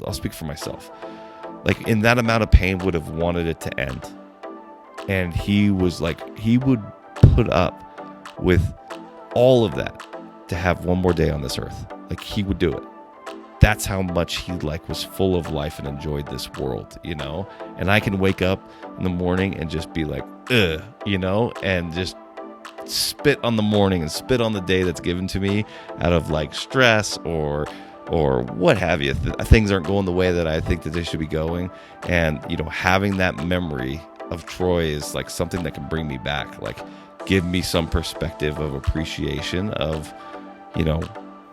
I'll speak for myself. Like in that amount of pain would have wanted it to end. And he was like, he would put up with all of that to have one more day on this earth. Like he would do it. That's how much he like was full of life and enjoyed this world, you know? And I can wake up in the morning and just be like, ugh, you know, and just spit on the morning and spit on the day that's given to me out of like stress or what have you. Things aren't going the way that I think that they should be going. And, you know, having that memory of Troy is like something that can bring me back, like give me some perspective of appreciation of, you know,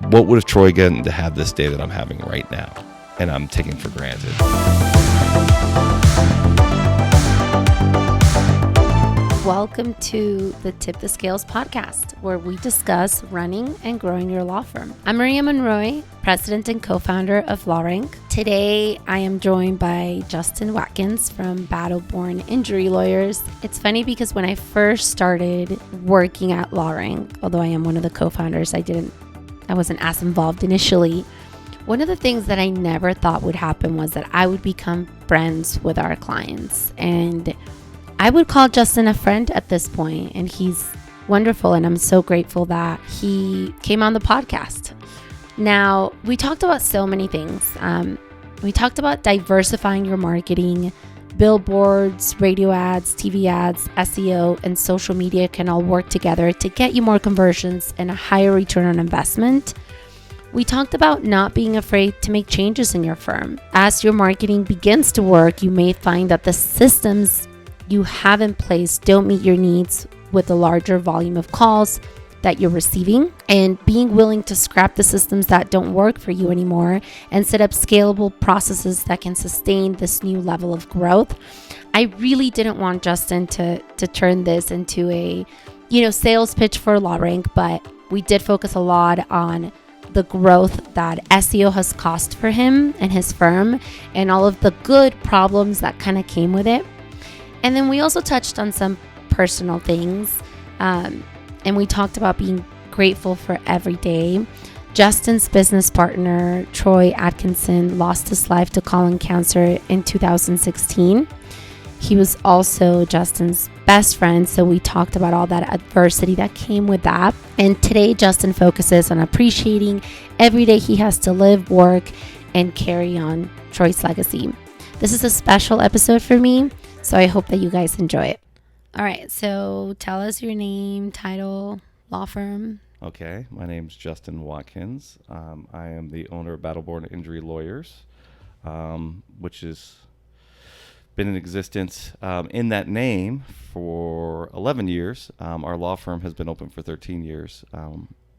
what would have Troy gotten to have this day that I'm having right now and I'm taking for granted. Welcome to the Tip the Scales podcast, where we discuss running and growing your law firm. I'm Maria Monroy, president and co-founder of LawRank. Today, I am joined by Justin Watkins from Battle-Born Injury Lawyers. It's funny because when I first started working at LawRank, although I am one of the co-founders, I wasn't as involved initially. One of the things that I never thought would happen was that I would become friends with our clients. And I would call Justin a friend at this point, and he's wonderful. And I'm so grateful that he came on the podcast. Now, we talked about so many things. We talked about diversifying your marketing. Billboards, radio ads, TV ads, SEO, and social media can all work together to get you more conversions and a higher return on investment. We talked about not being afraid to make changes in your firm. As your marketing begins to work, you may find that the systems you have in place don't meet your needs with the larger volume of calls that you're receiving, and being willing to scrap the systems that don't work for you anymore and set up scalable processes that can sustain this new level of growth. I really didn't want Justin to turn this into a, sales pitch for LawRank, but we did focus a lot on the growth that SEO has cost for him and his firm and all of the good problems that kind of came with it. And then we also touched on some personal things. And we talked about being grateful for every day. Justin's business partner, Troy Atkinson, lost his life to colon cancer in 2016. He was also Justin's best friend, so we talked about all that adversity that came with that. And today, Justin focuses on appreciating every day he has to live, work, and carry on Troy's legacy. This is a special episode for me, so I hope that you guys enjoy it. All right, so tell us your name, title, law firm. Okay, my name's Justin Watkins. I am the owner of Battle-Born Injury Lawyers, which has been in existence in that name for 11 years. Our law firm has been open for 13 years.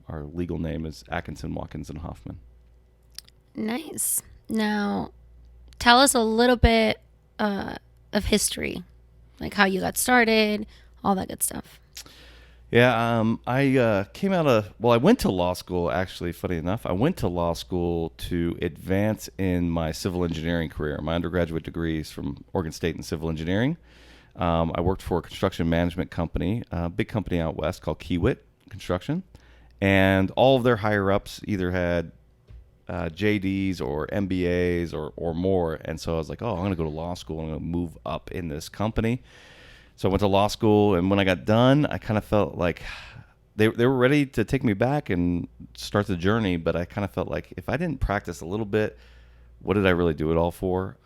Our legal name is Atkinson, Watkins, and Hoffman. Nice. Now, tell us a little bit of history. Like how you got started, all that good stuff. Yeah, I I went to law school, actually, funny enough. I went to law school to advance in my civil engineering career. My undergraduate degree is from Oregon State in civil engineering. I worked for a construction management company, a big company out west called Kiewit Construction. And all of their higher-ups either had JDs or MBAs or more. And so I was like, I'm going to go to law school. I'm going to move up in this company. So I went to law school, and when I got done, I kind of felt like they were ready to take me back and start the journey. But I kind of felt like if I didn't practice a little bit, what did I really do it all for?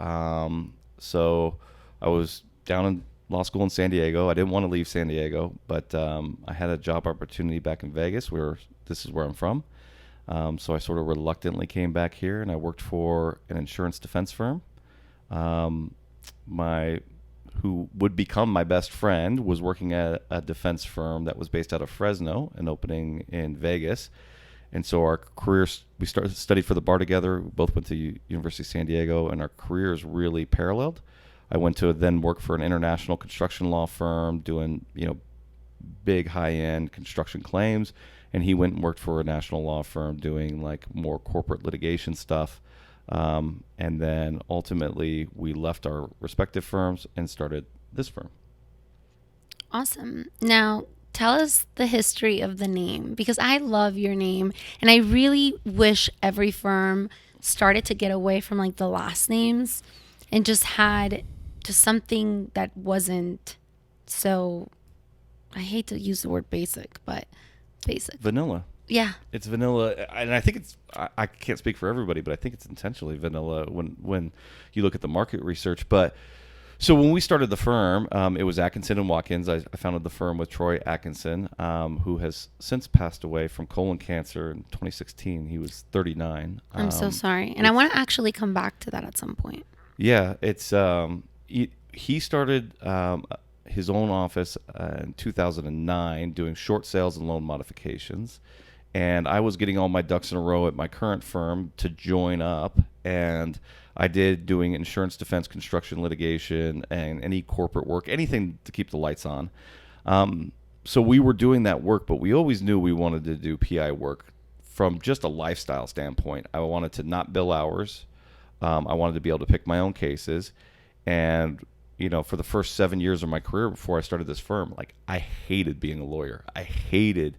So I was down in law school in San Diego. I didn't want to leave San Diego, but I had a job opportunity back in Vegas, where this is where I'm from. So I sort of reluctantly came back here, and I worked for an insurance defense firm. Who would become my best friend was working at a defense firm that was based out of Fresno and opening in Vegas. And so our careers, we studied for the bar together. We both went to University of San Diego, and our careers really paralleled. I went to then work for an international construction law firm doing, big high-end construction claims. And he went and worked for a national law firm doing like more corporate litigation stuff. And then ultimately we left our respective firms and started this firm. Awesome. Now, tell us the history of the name, because I love your name and I really wish every firm started to get away from like the last names and just had just something that wasn't so, I hate to use the word basic, but basic. Vanilla. Yeah. It's vanilla, and I think it's. I can't speak for everybody, but I think it's intentionally vanilla when you look at the market research. But so when we started the firm, it was Atkinson and Watkins. I founded the firm with Troy Atkinson, who has since passed away from colon cancer in 2016. He was 39. I'm so sorry, and I want to actually come back to that at some point. Yeah, it's he started his own office in 2009 doing short sales and loan modifications. And I was getting all my ducks in a row at my current firm to join up. And I did doing insurance defense, construction litigation, and any corporate work, anything to keep the lights on. So we were doing that work, but we always knew we wanted to do PI work from just a lifestyle standpoint. I wanted to not bill hours. I wanted to be able to pick my own cases. And, for the first 7 years of my career before I started this firm, like, I hated being a lawyer. I hated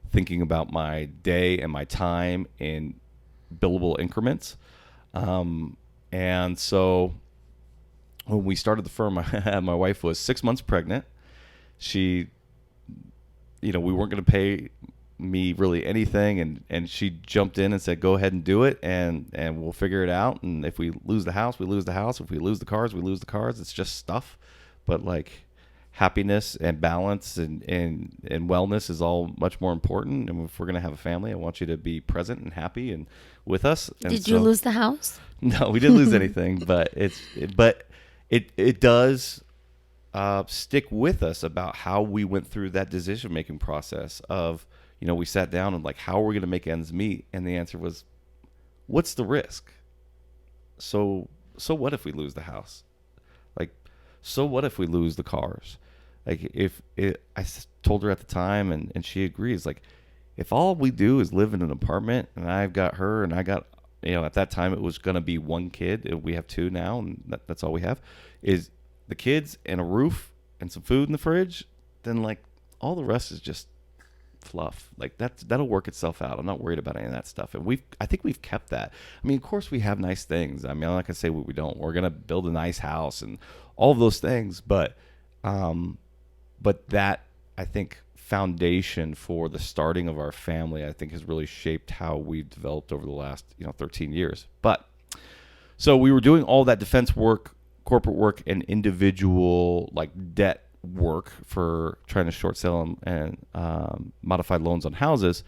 thinking about my day and my time in billable increments. And so when we started the firm, my wife was 6 months pregnant. She, we weren't going to pay me really anything. And she jumped in and said, go ahead and do it. And we'll figure it out. And if we lose the house, we lose the house. If we lose the cars, we lose the cars. It's just stuff. But like, happiness and balance and wellness is all much more important. And if we're going to have a family, I want you to be present and happy and with us. And Did you lose the house? No, we didn't lose anything, but it does stick with us about how we went through that decision-making process of, we sat down and like, how are we going to make ends meet? And the answer was, what's the risk? So what if we lose the house? Like, so what if we lose the cars? Like, I told her at the time, and she agrees, like, if all we do is live in an apartment and I've got her and I got, at that time it was going to be one kid. We have two now, and that's all we have is the kids and a roof and some food in the fridge, then like all the rest is just fluff. Like that'll work itself out. I'm not worried about any of that stuff. And I think we've kept that. I mean, of course we have nice things. I mean, I'm not going to say what we don't. We're going to build a nice house and all of those things, but that, I think, foundation for the starting of our family, I think, has really shaped how we've developed over the last 13 years. But so we were doing all that defense work, corporate work, and individual like debt work for trying to short sell and modified loans on houses,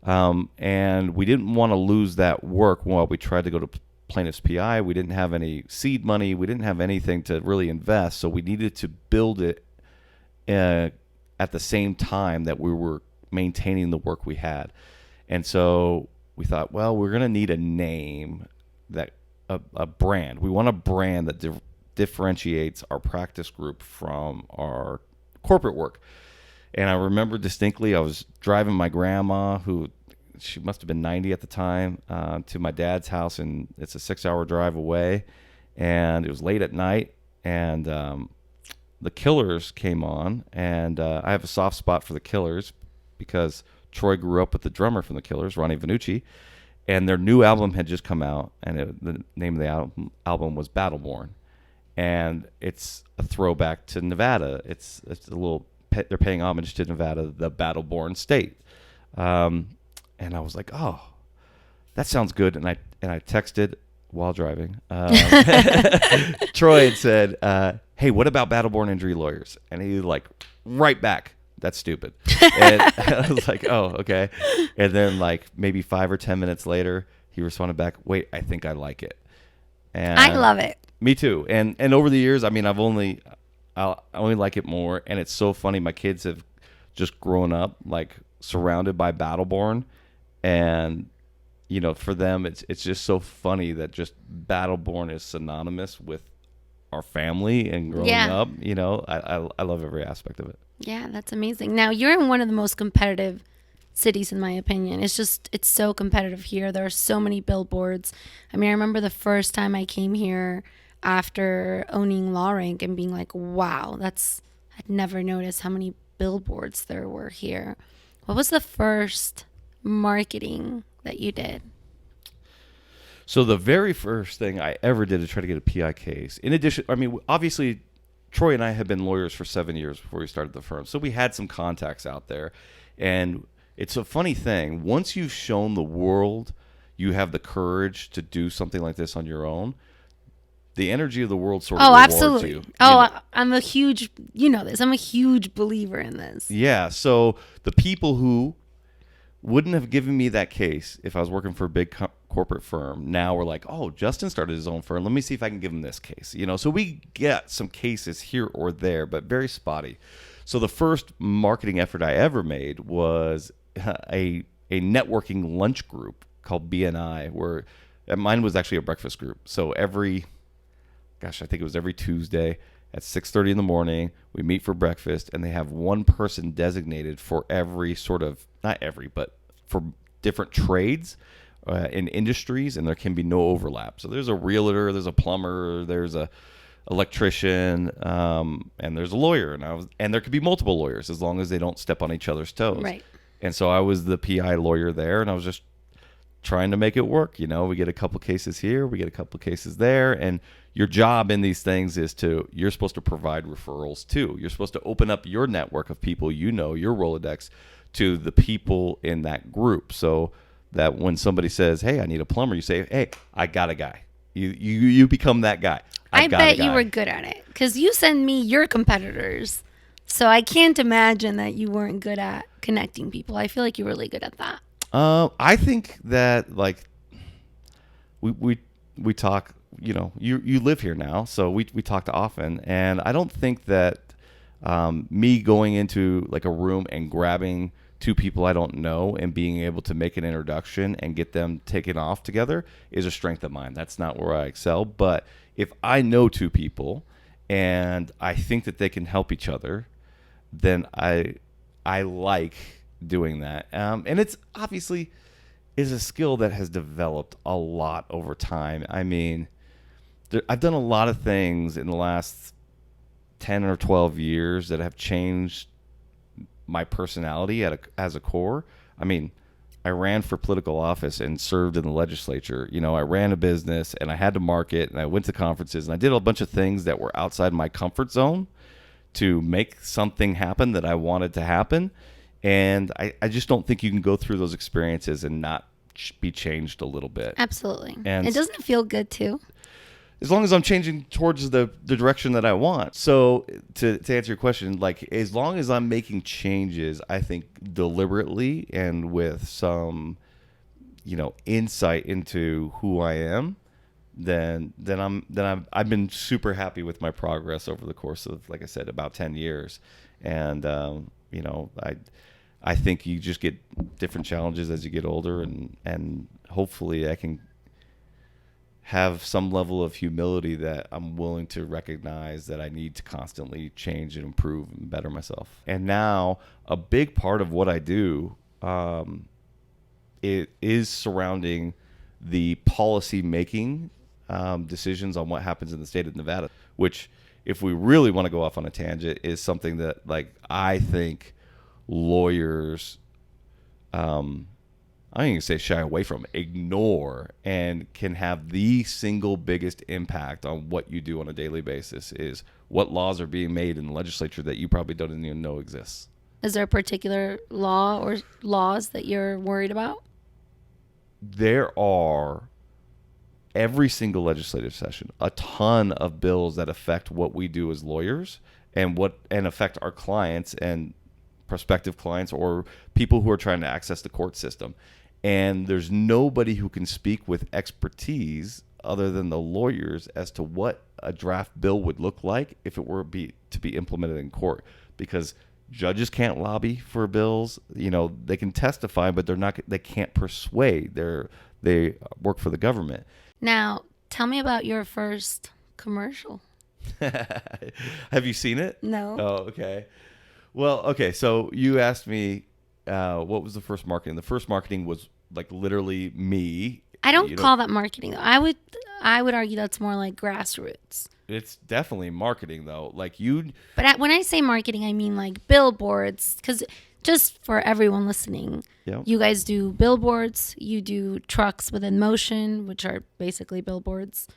and we didn't want to lose that work while we tried to go to plaintiff's PI. We didn't have any seed money. We didn't have anything to really invest, so we needed to build it at the same time that we were maintaining the work we had. And so we thought, well, we're going to need a name, that a brand. We want a brand that differentiates our practice group from our corporate work. And I remember distinctly, I was driving my grandma, who she must have been 90 at the time, to my dad's house, and it's a 6-hour drive away. And it was late at night, and the Killers came on, and I have a soft spot for the Killers because Troy grew up with the drummer from the Killers, Ronnie Vannucci, and their new album had just come out, and the name of the album was Battleborn, and it's a throwback to Nevada. It's a little they're paying homage to Nevada, the Battleborn state, and I was like, oh, that sounds good, and I texted while driving. Troy had said, hey, what about Battleborn Injury Lawyers? And he like, right back, that's stupid. And I was like, oh, okay. And then like maybe 5 or 10 minutes later, he responded back, wait, I think I like it. And I love it. Me too. And over the years, I mean, I only like it more. And it's so funny. My kids have just grown up like surrounded by Battleborn, and for them, it's just so funny that just Battleborn is synonymous with our family and growing up. I love every aspect of it. Yeah, that's amazing. Now, you're in one of the most competitive cities, in my opinion. It's so competitive here. There are so many billboards. I mean, I remember the first time I came here after owning LawRank and being like, wow, I'd never noticed how many billboards there were here. What was the first marketing that you did? So the very first thing I ever did to try to get a PI case, in addition, I mean, obviously, Troy and I had been lawyers for 7 years before we started the firm, so we had some contacts out there. And it's a funny thing. Once you've shown the world you have the courage to do something like this on your own, the energy of the world sort of rewards absolutely. you. I'm a huge, you know this, I'm a huge believer in this. Yeah, so the people who wouldn't have given me that case if I was working for a big corporate firm now we're like, oh, Justin started his own firm. Let me see if I can give him this case. So we get some cases here or there, but very spotty. So the first marketing effort I ever made was a networking lunch group called BNI, where mine was actually a breakfast group. So I think it was every Tuesday at 6:30 in the morning, we meet for breakfast, and they have one person designated for every sort of, not every, but for different trades in industries, and there can be no overlap. So there's a realtor, there's a plumber, there's a electrician, and there's a lawyer, and there could be multiple lawyers as long as they don't step on each other's toes. Right. And so I was the PI lawyer there, and I was just trying to make it work. We get a couple cases here, we get a couple cases there, and your job in these things is you're supposed to provide referrals too. You're supposed to open up your network of people, your Rolodex, to the people in that group, so that when somebody says, hey, I need a plumber, you say, hey, I got a guy. You become that guy. I bet you were good at it because you send me your competitors. So I can't imagine that you weren't good at connecting people. I feel like you're really good at that. I think that, like, we talk, you live here now, so we talk often, and I don't think that me going into like a room and grabbing two people I don't know and being able to make an introduction and get them taken off together is a strength of mine. That's not where I excel. But if I know two people and I think that they can help each other, then I like doing that. And it's obviously is a skill that has developed a lot over time. I mean, I've done a lot of things in the last 10 or 12 years that have changed my personality as a core. I mean, I ran for political office and served in the legislature. I ran a business and I had to market, and I went to conferences, and I did a bunch of things that were outside my comfort zone to make something happen that I wanted to happen. And I just don't think you can go through those experiences and not be changed a little bit. Absolutely. And it doesn't feel good too. As long as I'm changing towards the direction that I want. So to answer your question, like, as long as I'm making changes, I think deliberately and with some, insight into who I am, then I've been super happy with my progress over the course of, like I said, about 10 years. And, I think you just get different challenges as you get older, and hopefully I can have some level of humility that I'm willing to recognize that I need to constantly change and improve and better myself. And now a big part of what I do, it is surrounding the policy making decisions on what happens in the state of Nevada, which, if we really want to go off on a tangent, is something that, like, I think lawyers, I ain't gonna say shy away from, ignore, and can have the single biggest impact on what you do on a daily basis is what laws are being made in the legislature that you probably don't even know exists. Is there a particular law or laws that you're worried about? There are, every single legislative session, a ton of bills that affect what we do as lawyers and affect our clients and prospective clients or people who are trying to access the court system. And there's nobody who can speak with expertise other than the lawyers as to what a draft bill would look like if it were to be implemented in court. Because judges can't lobby for bills. They can testify, but they can't persuade. They work for the government. Now, tell me about your first commercial. Have you seen it? No. Oh, okay. Well, okay. So you asked me what was the first marketing. The first marketing was like literally me. I don't call that marketing though. I would argue that's more like grassroots. It's definitely marketing though. But when I say marketing, I mean like billboards, because just for everyone listening, Yep. you guys do billboards, you do trucks within motion, which are basically billboards.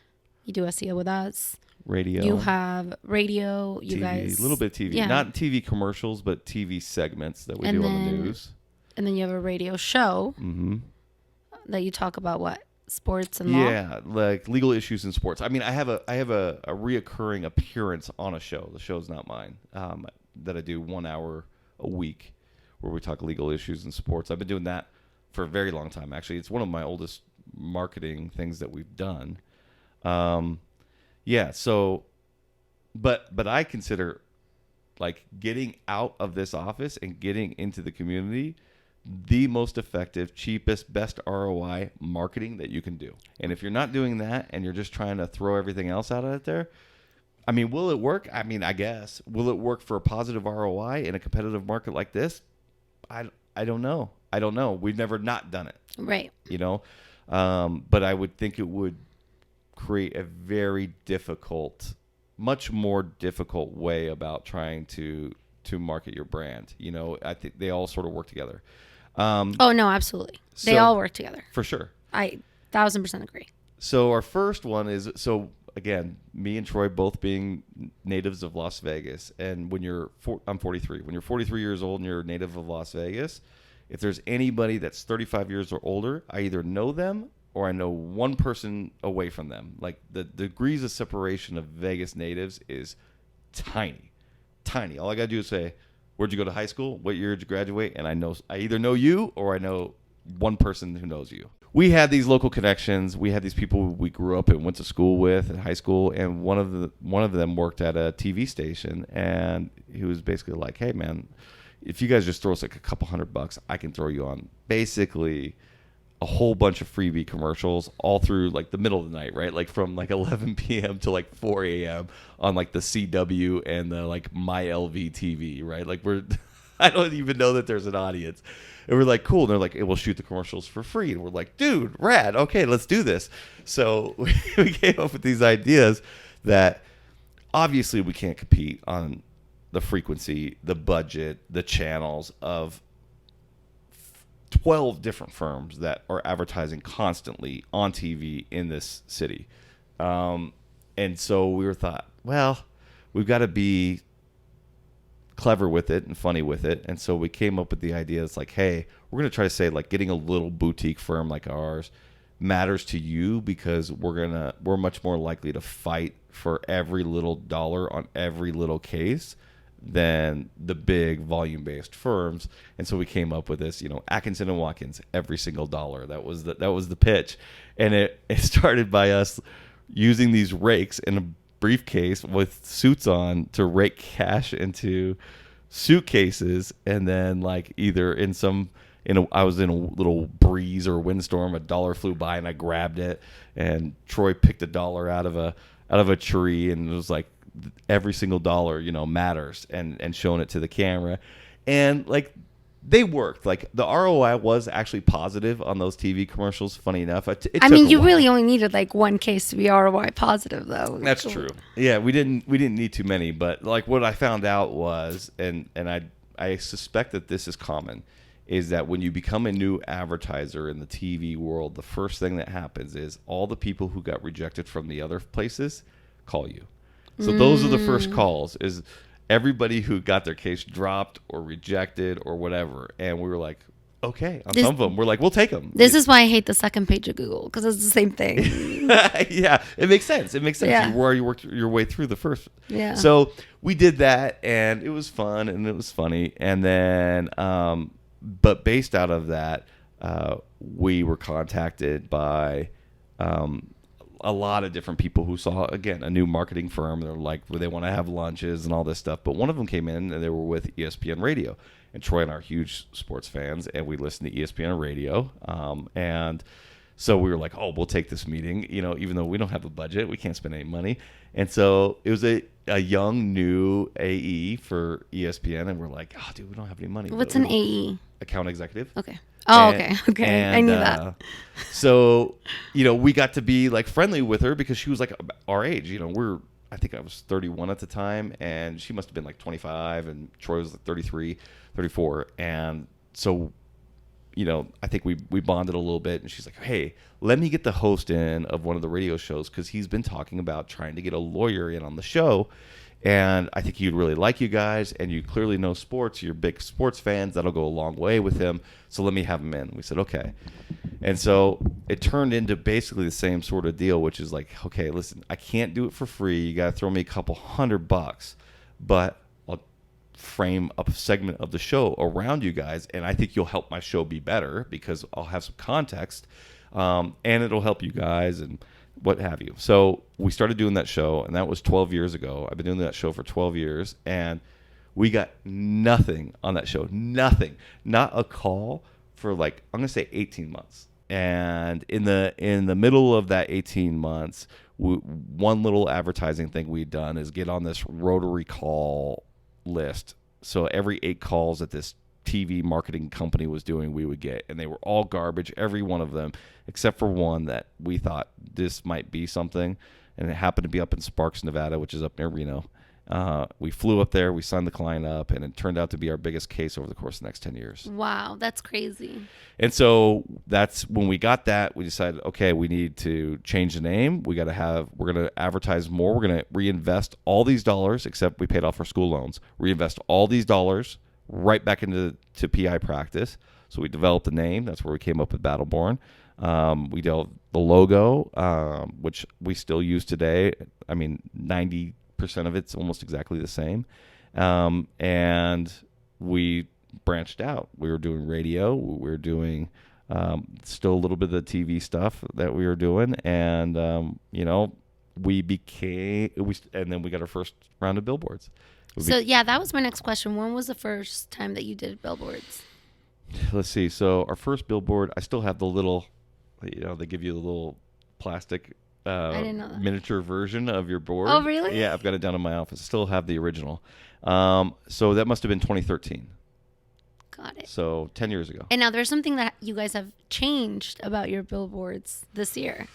You do SEO with us. Radio. You have radio. You TV, guys a little bit TV, yeah. not TV commercials, but TV segments that we And do on the then- news. And then you have a radio show Mm-hmm. that you talk about what? Sports and law? Yeah, like legal issues in sports. I mean, I have a reoccurring appearance on a show. The show's not mine. That I do 1 hour a week, where we talk legal issues in sports. I've been doing that for a very long time. Actually, it's one of my oldest marketing things that we've done. Yeah. So, but I consider like getting out of this office and getting into the community the most effective, cheapest, best ROI marketing that you can do. And if you're not doing that and you're just trying to throw everything else out of there, I mean, will it work? I mean, I guess. Will it work for a positive ROI in a competitive market like this? I don't know. I don't know. We've never not done it. Right. You know? But I would think it would create a very difficult, much more difficult way about trying to market your brand. You know, I think they all sort of work together. Oh, no, absolutely. They so- all work together. For sure. I 1,000% agree. So our first one is, so again, me and Troy both being natives of Las Vegas. And when I'm 43. When you're 43 years old and you're a native of Las Vegas, if there's anybody that's 35 years or older, I either know them or I know one person away from them. Like the degrees of separation of Vegas natives is tiny. Tiny. All I got to do is say, where'd you go to high school? What year did you graduate? And I either know you or I know one person who knows you. We had these local connections. We had these people we grew up and went to school with in high school, and one of them worked at a TV station, and he was basically like, "Hey, man, if you guys just throw us like a couple $100, I can throw you on basically a whole bunch of freebie commercials all through like the middle of the night, right? Like from like 11 p.m. to like 4 a.m. on like the CW and the like My LV TV, right? Like I don't even know that there's an audience. And we're like, cool. And they're like, hey, we'll shoot the commercials for free. And we're like, dude, rad. Okay, let's do this. So we came up with these ideas that obviously we can't compete on the frequency, the budget, the channels of 12 different firms that are advertising constantly on TV in this city. And so we thought, well, we've got to be clever with it and funny with it. And so we came up with the idea. It's like, hey, we're going to try to say like getting a little boutique firm like ours matters to you because we're much more likely to fight for every little dollar on every little case than the big volume-based firms. And so we came up with this, Atkinson and Watkins, every single dollar. That was the pitch. And it started by us using these rakes in a briefcase with suits on to rake cash into suitcases, and then like either I was in a little breeze or windstorm, a dollar flew by and I grabbed it, and Troy picked a dollar out of a tree, and it was like every single dollar matters, and showing it to the camera, and like they worked. Like the ROI was actually positive on those TV commercials. Funny enough, I mean, you really only needed like one case to be ROI positive, though. That's true. Yeah, we didn't need too many, but like what I found out was, and I suspect that this is common, is that when you become a new advertiser in the TV world, the first thing that happens is all the people who got rejected from the other places call you. So those are the first calls, is everybody who got their case dropped or rejected or whatever. And we were like, okay, on some of them, we're like, we'll take them. This is why I hate the second page of Google, because it's the same thing. Yeah, it makes sense. Yeah. You worked your way through the first. Yeah. So we did that, and it was fun, and it was funny. And then, but based out of that, we were contacted by a lot of different people who saw, again, a new marketing firm. They're like, well, they want to have lunches and all this stuff. But one of them came in, and they were with ESPN Radio. And Troy and I are huge sports fans, and we listen to ESPN Radio. And so we were like, oh, we'll take this meeting, even though we don't have a budget. We can't spend any money. And so it was a young, new AE for ESPN. And we're like, oh, dude, we don't have any money. What's an AE? Account executive. Okay. Oh, And- okay. and, I knew that. So, we got to be like friendly with her because she was like our age. I think I was 31 at the time, and she must have been like 25, and Troy was like 33, 34. And so, I think we bonded a little bit, and she's like, hey, let me get the host in of one of the radio shows, because he's been talking about trying to get a lawyer in on the show. And I think he'd really like you guys, and you clearly know sports. You're big sports fans. That'll go a long way with him. So let me have him in. We said, okay. And so it turned into basically the same sort of deal, which is like, okay, listen, I can't do it for free. You got to throw me a couple $100, but I'll frame a segment of the show around you guys, and I think you'll help my show be better because I'll have some context, and it'll help you guys and what have you. So we started doing that show, and that was 12 years ago. I've been doing that show for 12 years, and we got nothing on that show. Nothing. Not a call for I'm going to say 18 months. And in the middle of that 18 months, one little advertising thing we'd done is get on this rotary call list. So every 8 calls that this TV marketing company was doing, we would get, and they were all garbage, every one of them, except for one that we thought this might be something, and it happened to be up in Sparks, Nevada, which is up near Reno. We flew up there, we signed the client up, and it turned out to be our biggest case over the course of the next 10 years. Wow, that's crazy. And so that's when we got that, we decided, okay, we need to change the name. We're going to advertise more. We're going to reinvest all these dollars, except we paid off our school loans, reinvest all these dollars right back into PI practice. So we developed the name. That's where we came up with Battleborn. We developed the logo, which we still use today. I mean, 90% of it's almost exactly the same. And we branched out. We were doing radio. We were doing still a little bit of the TV stuff that we were doing. And, and then we got our first round of billboards. So, yeah, that was my next question. When was the first time that you did billboards? Let's see. So our first billboard, I still have the little, they give you the little plastic I didn't know that. miniature version of your board. Oh, really? Yeah, I've got it down in my office. I still have the original. So that must have been 2013. Got it. So 10 years ago. And now there's something that you guys have changed about your billboards this year.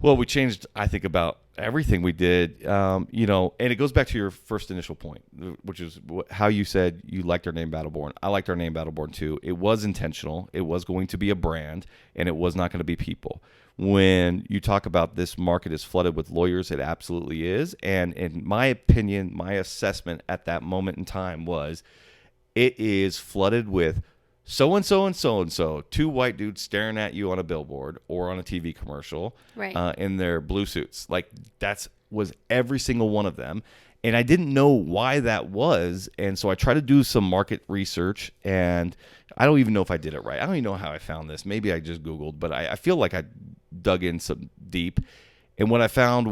Well, we changed, I think, about everything we did, and it goes back to your first initial point, which is how you said you liked our name Battleborn. I liked our name Battleborn too. It was intentional. It was going to be a brand, and it was not going to be people. When you talk about this market is flooded with lawyers, it absolutely is. And in my opinion, my assessment at that moment in time was it is flooded with so-and-so and so-and-so, 2 white dudes staring at you on a billboard or on a TV commercial, right, in their blue suits. Was every single one of them. And I didn't know why that was. And so I tried to do some market research, and I don't even know if I did it right. I don't even know how I found this. Maybe I just Googled, but I feel like I dug in some deep. And what I found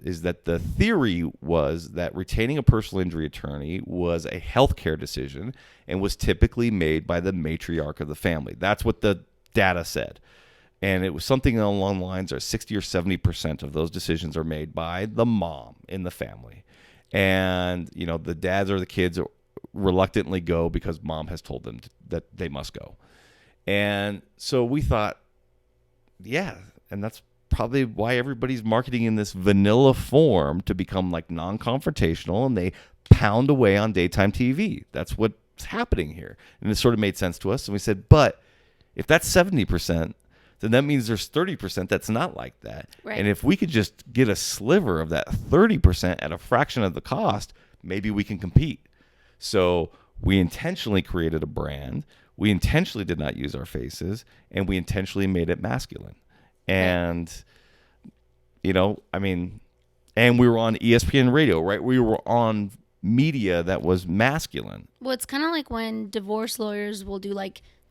is that the theory was that retaining a personal injury attorney was a healthcare decision and was typically made by the matriarch of the family. That's what the data said. And it was something along the lines of 60 or 70% of those decisions are made by the mom in the family. And, the dads or the kids reluctantly go because mom has told them that they must go. And so we thought, yeah, and that's probably why everybody's marketing in this vanilla form to become non-confrontational, and they pound away on daytime TV. That's what's happening here. And it sort of made sense to us. And we said, but if that's 70%, then that means there's 30% that's not like that. Right. And if we could just get a sliver of that 30% at a fraction of the cost, maybe we can compete. So we intentionally created a brand. We intentionally did not use our faces, and we intentionally made it masculine. And, and we were on ESPN radio, right? We were on media that was masculine. Well, it's kind of like when divorce lawyers will do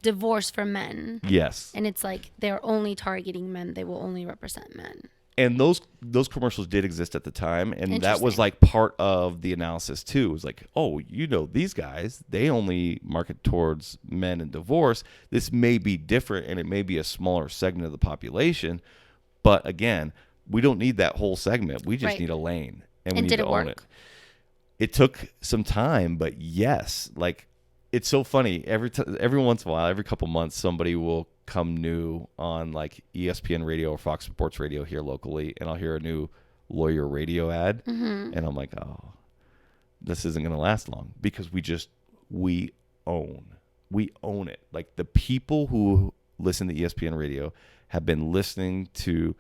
divorce for men. Yes. And it's they're only targeting men. They will only represent men. And those commercials did exist at the time, and that was part of the analysis too. It was these guys, they only market towards men in divorce. This may be different, and it may be a smaller segment of the population, but again, we don't need that whole segment. We just need a lane, and we need to own it. It took some time, but yes, it's so funny. Every once in a while, every couple months, somebody will come new on ESPN radio or Fox Sports Radio here locally, and I'll hear a new lawyer radio ad. And I'm like, oh, this isn't going to last long, because we own it. Like, the people who listen to ESPN radio have been listening to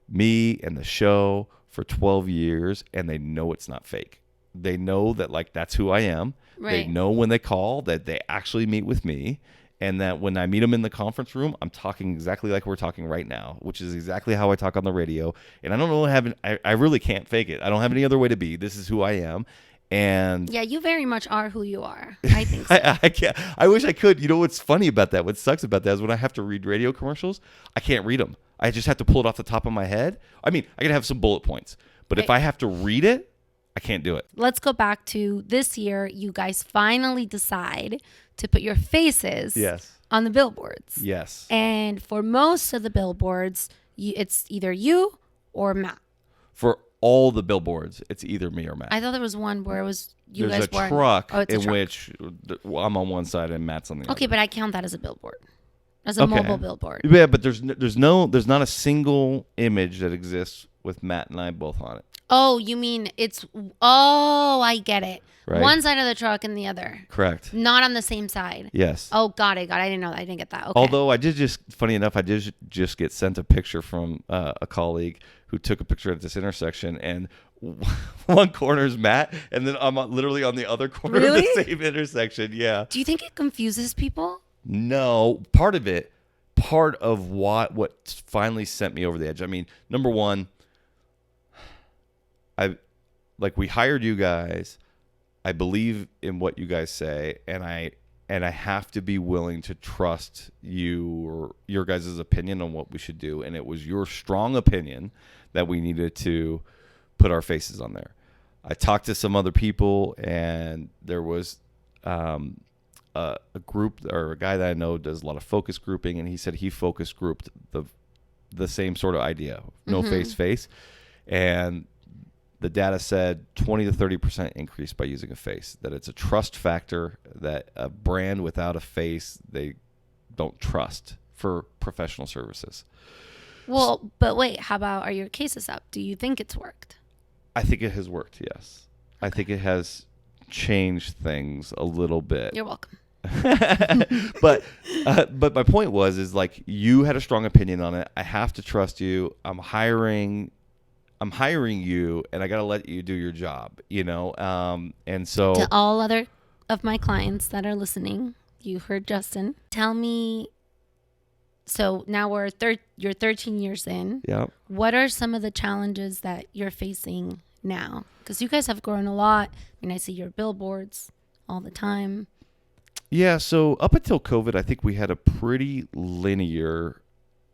me and the show for 12 years, and they know it's not fake. They know that, like, that's who I am. Right. They know when they call that they actually meet with me, and that when I meet them in the conference room, I'm talking exactly like we're talking right now, which is exactly how I talk on the radio. And I don't know, I really can't fake it. I don't have any other way to be. This is who I am. And yeah, you very much are who you are. I think so. I can't. I wish I could. You know what's funny about that? What sucks about that is when I have to read radio commercials, I can't read them. I just have to pull it off the top of my head. I mean, I can have some bullet points, but if I have to read it, I can't do it. Let's go back to this year. You guys finally decide to put your faces on the billboards. Yes. And for most of the billboards, it's either you or Matt. For all the billboards, it's either me or Matt. I thought there was one where it was you There's guys were. a truck Oh, it's in a truck. which I'm on one side and Matt's on the other. Okay, but I count that as a billboard, as a mobile billboard. Yeah, but there's not a single image that exists with Matt and I both on it. Oh, you mean I get it. Right. One side of the truck and the other. Correct. Not on the same side. Yes. Oh, got it. I didn't know that. I didn't get that. Okay. Although funny enough, I did just get sent a picture from a colleague who took a picture at this intersection, and one corner is Matt, and then I'm literally on the other corner of the same intersection. Yeah. Do you think it confuses people? No, part of what finally sent me over the edge. I mean, number one, we hired you guys. I believe in what you guys say, and I have to be willing to trust you or your guys' opinion on what we should do. And it was your strong opinion that we needed to put our faces on there. I talked to some other people, and there was a group, or a guy that I know does a lot of focus grouping, and he said he focus grouped the same sort of idea, no face, and the data said 20 to 30% increase by using a face, that it's a trust factor, that a brand without a face, they don't trust for professional services. Well, but wait, how about, are your cases up? Do you think it's worked? I think it has worked, yes. Okay. I think it has changed things a little bit. You're welcome. But my point is like, you had a strong opinion on it. I have to trust you. I'm hiring you, and I got to let you do your job, and so to all other of my clients that are listening, you heard Justin. Tell me, so now you're 13 years in. Yeah. What are some of the challenges that you're facing now? Because you guys have grown a lot. I mean, I see your billboards all the time. Yeah, so up until COVID, I think we had a pretty linear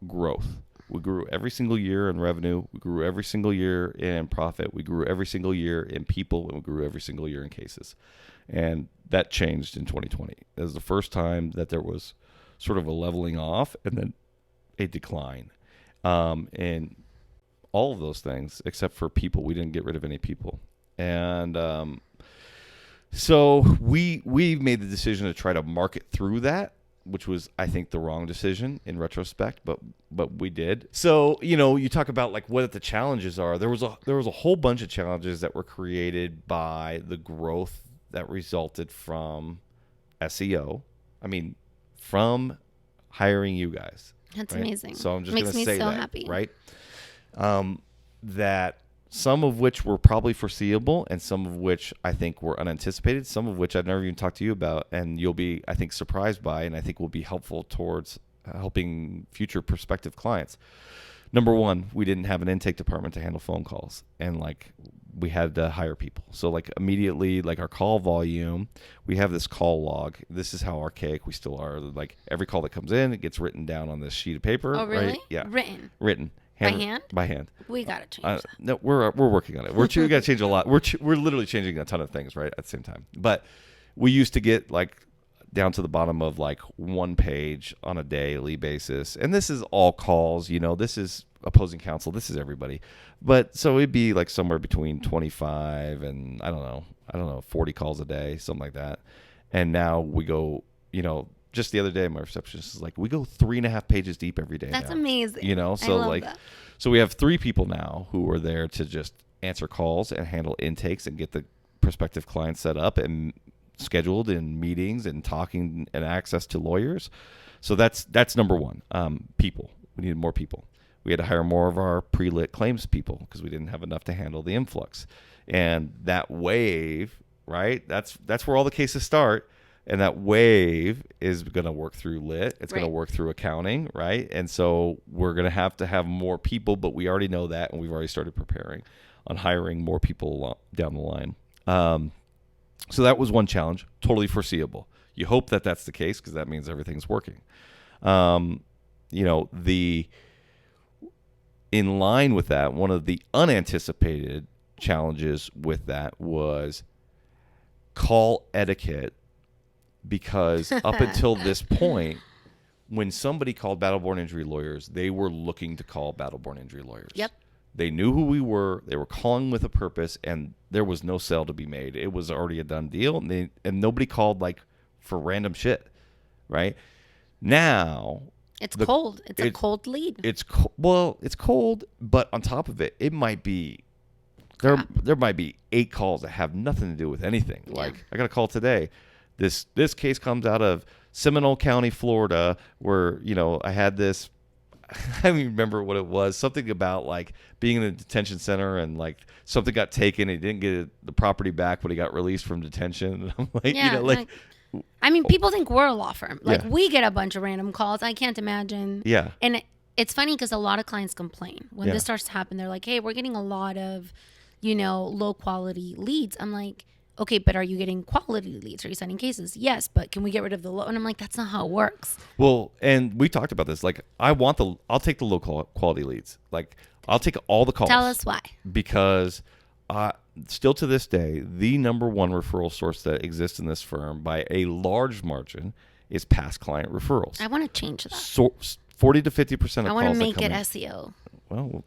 growth. We grew every single year in revenue. We grew every single year in profit. We grew every single year in people, and we grew every single year in cases. And that changed in 2020. It was the first time that there was sort of a leveling off and then a decline. And all of those things, except for people. We didn't get rid of any people. And so we made the decision to try to market through that, which was, I think, the wrong decision in retrospect, but we did. So, you talk about like what the challenges are. There was a whole bunch of challenges that were created by the growth that resulted from SEO. I mean, from hiring you guys. That's right? amazing. So I'm just going to say so that, happy. right? That some of which were probably foreseeable, and some of which I think were unanticipated, some of which I've never even talked to you about, and you'll be, I think, surprised by, and I think will be helpful towards helping future prospective clients. Number one, we didn't have an intake department to handle phone calls, and we had to hire people. So immediately, our call volume, we have this call log. This is how archaic we still are. Every call that comes in, it gets written down on this sheet of paper. Oh, really? Right? Yeah. Written. By hand? By hand. We got to change that. No, we're working on it. We got to change a lot. We're literally changing a ton of things, right, at the same time. But we used to get down to the bottom of one page on a daily basis, and this is all calls. This is opposing counsel. This is everybody. But so it'd be somewhere between 25 and I don't know 40 calls a day, something like that. And now we go, just the other day, my receptionist is we go 3.5 pages deep every day. That's now. amazing. So I love that. So we have 3 people now who are there to just answer calls and handle intakes and get the prospective clients set up and scheduled in meetings and talking and access to lawyers. So that's number one. People. We needed more people. We had to hire more of our pre-lit claims people because we didn't have enough to handle the influx. And that wave, right? That's where all the cases start. And that wave is going to work through lit. It's going to work through accounting, right? And so we're going to have more people, but we already know that, and we've already started preparing on hiring more people down the line. So that was one challenge, totally foreseeable. You hope that that's the case because that means everything's working. In line with that, one of the unanticipated challenges with that was call etiquette, because up until this point, when somebody called battle-born injury lawyers, they were looking to call battle-born injury lawyers. Yep. They knew who we were. They were calling with a purpose, and there was no sale to be made. It was already a done deal, and nobody called like for random shit, right? Now it's cold. It's a cold lead. It's cold, but on top of it, it might be there might be 8 calls that have nothing to do with anything. Yeah. Like I got a call today. This case comes out of Seminole County, Florida, where I had this. I don't even remember what it was. Something about like being in a detention center and like something got taken. He didn't get the property back when he got released from detention. And I'm like, I mean, people think we're a law firm. Like we get a bunch of random calls. I can't imagine. Yeah. And it's funny because a lot of clients complain when this starts to happen. They're like, hey, we're getting a lot of, low quality leads. I'm like, okay, but are you getting quality leads? Are you sending cases? Yes, but can we get rid of the low? And I'm like, that's not how it works. Well, and we talked about this. Like, I'll take the low quality leads. Like, I'll take all the calls. Tell us why. Because still to this day, the number one referral source that exists in this firm by a large margin is past client referrals. I want to change that. So 40 to 50% of calls. I want to make it SEO. Well,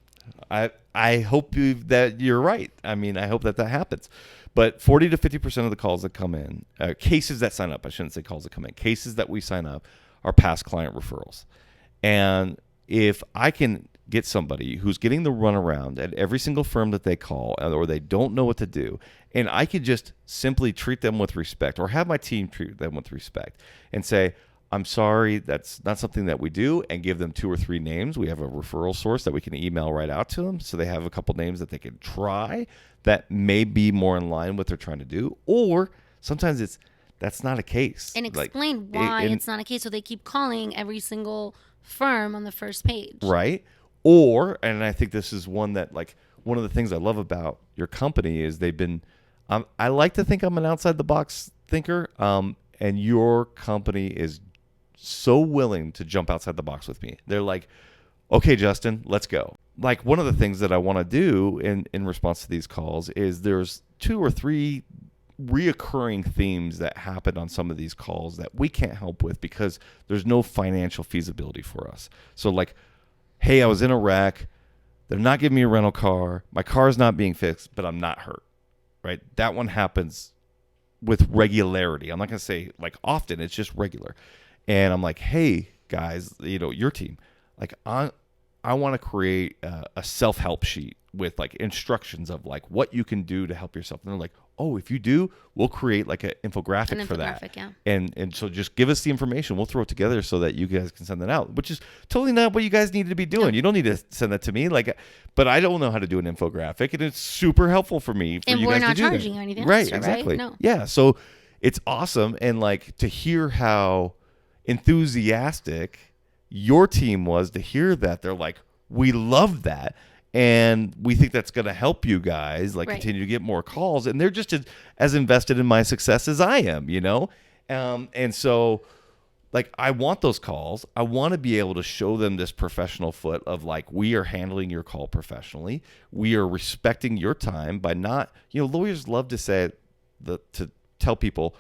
I hope that you're right. I mean, I hope that happens. But 40 to 50% of the calls that come in, cases that sign up, I shouldn't say calls that come in, cases that we sign up are past client referrals. And if I can get somebody who's getting the runaround at every single firm that they call, or they don't know what to do, and I could just simply treat them with respect, or have my team treat them with respect and say, I'm sorry, that's not something that we do, and give them 2 or 3 names. We have a referral source that we can email right out to them, so they have a couple names that they can try that may be more in line with what they're trying to do. Or sometimes that's not a case. And explain why it's not a case, so they keep calling every single firm on the first page. Right. Or, and I think this is one that, like, one of the things I love about your company is they've been, I like to think I'm an outside the box thinker, and your company is so willing to jump outside the box with me. They're like, okay, Justin, let's go. Like, one of the things that I want to do in response to these calls is there's 2 or 3 reoccurring themes that happen on some of these calls that we can't help with because there's no financial feasibility for us. So like, hey, I was in a wreck. They're not giving me a rental car. My car is not being fixed, but I'm not hurt, right? That one happens with regularity. I'm not going to say like often. It's just regular. And I'm like, hey, guys, your team, like I want to create a self-help sheet with like instructions of like what you can do to help yourself. And they're like, oh, if you do, we'll create like an infographic for that. Yeah. And so just give us the information. We'll throw it together so that you guys can send that out, which is totally not what you guys need to be doing. No. You don't need to send that to me. But I don't know how to do an infographic, and it's super helpful for me. And you we're guys not to do charging that. or anything. Right, extra, exactly. Right? No. Yeah, so it's awesome. And like to hear how enthusiastic your team was to hear that. They're like, we love that. And we think that's going to help you guys continue to get more calls. And they're just as invested in my success as I am, And so like, I want those calls. I want to be able to show them this professional foot of like, we are handling your call professionally. We are respecting your time by not, lawyers love to say to tell people,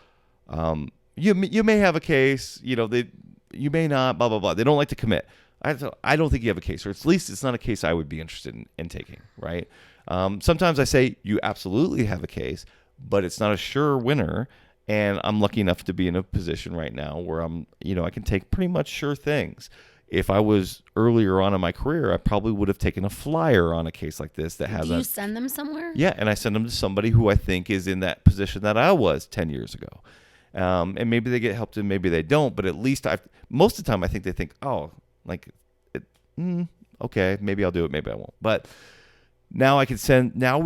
you may have a case, you may not, blah, blah, blah. They don't like to commit. I don't think you have a case, or at least it's not a case I would be interested in taking, right? Sometimes I say you absolutely have a case, but it's not a sure winner, and I'm lucky enough to be in a position right now where I'm, I can take pretty much sure things. If I was earlier on in my career, I probably would have taken a flyer on a case like this that has Do you send them somewhere? Yeah, and I send them to somebody who I think is in that position that I was 10 years ago. And maybe they get helped and maybe they don't, but at least most of the time I think they think, oh, like, okay, maybe I'll do it, maybe I won't. But now we